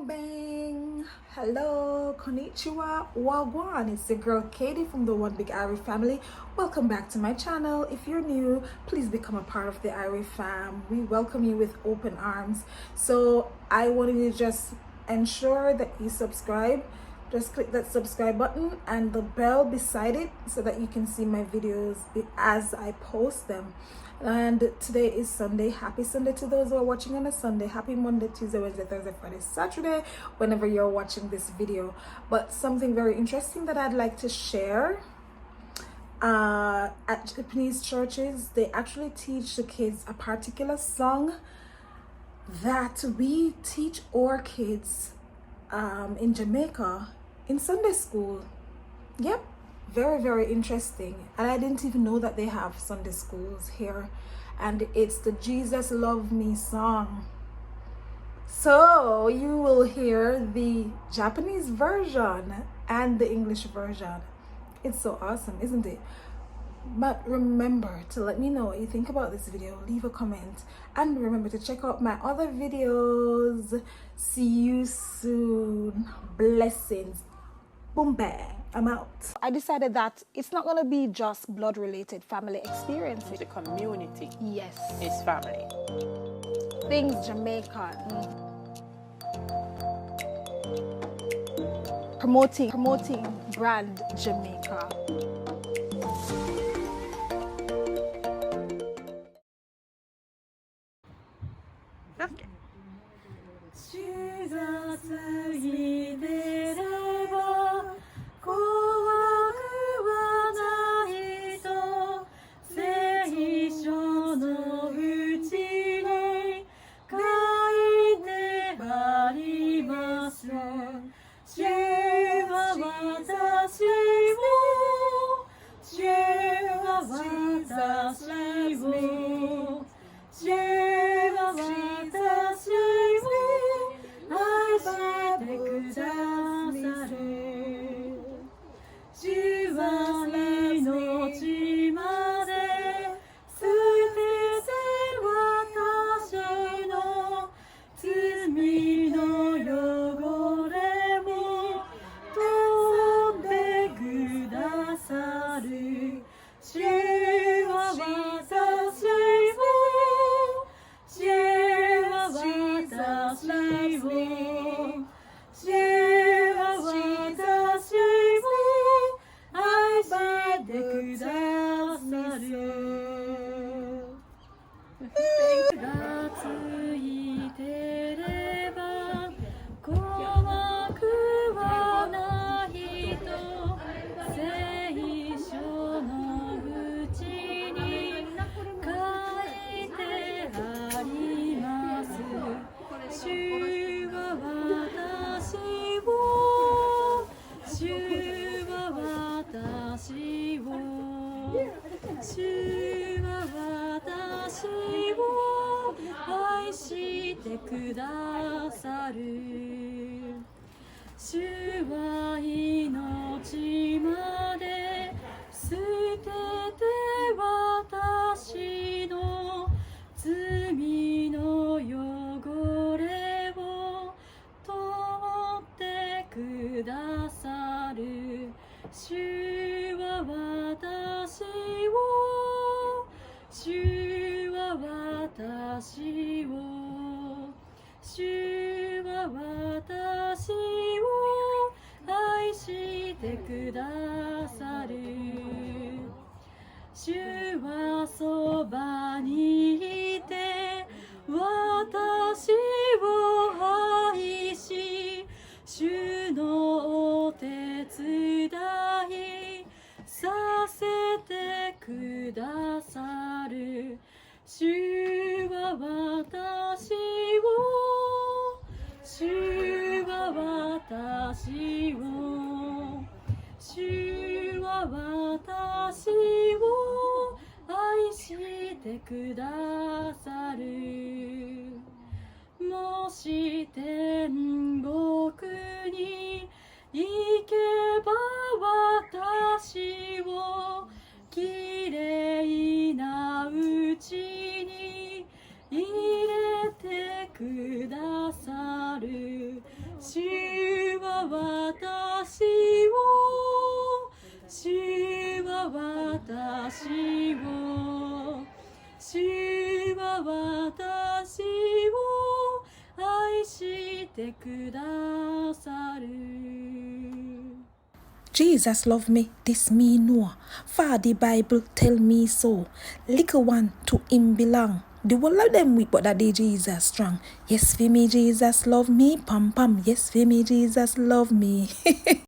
bang. Hello, konnichiwa, wagwan. It's the girl Katie from the One Big Irie family. Welcome back to my channel. If you're new, please become a part of the Irie fam. We welcome you with open arms. So I want you to just ensure that you subscribe. Just click that subscribe button and the bell beside it so that you can see my videos as I post them. And today is Sunday. Happy Sunday to those who are watching on a Sunday. Happy Monday, Tuesday, Wednesday, Thursday, Friday, Saturday, whenever you're watching this video. But something very interesting that I'd like to share. At Japanese churches, they actually teach the kids a particular song that we teach our kids in Jamaica in Sunday school. Yep, very interesting. And I didn't even know that they have Sunday schools here. And it's the Jesus Love Me song. So you will hear the Japanese version and the English version. It's so awesome, isn't it? But remember to let me know what you think about this video. Leave a comment and remember to check out my other videos. See you soon. Blessings. Boom bang. I'm out. I decided that it's not gonna be just blood related family experiences. The community Yes. is family. Things Jamaican. Promoting brand Jamaica. Okay. 主が過ぎてれば怖くはないと聖書のうちに書いてあります主は私を主は私を主は私を愛してくださる主は命まで捨てて私の罪の汚れを取ってくださる主は私を主は私を主は私を愛してくださるがついてれば怖くはないと聖書のうちに書いてあります主は私を主は私を主は私を愛してくださる主は命まで捨てて私の罪の汚れを取ってくださる主は私を主は私を主は私を愛してくださる主はそばにいて私を愛し主のお手伝いさせてくださる主は私を主は私を主は私を愛してくださるもし天国に行けば私をきれいなうちに入れてくださる私を主は私を愛してくださる Jesus love me, this me know. For the Bible tell me so. Little one to him belong. The whole of them weak, but that day Jesus strong. Yes, for me, Jesus love me. Pam pam. Yes, for me, Jesus love me.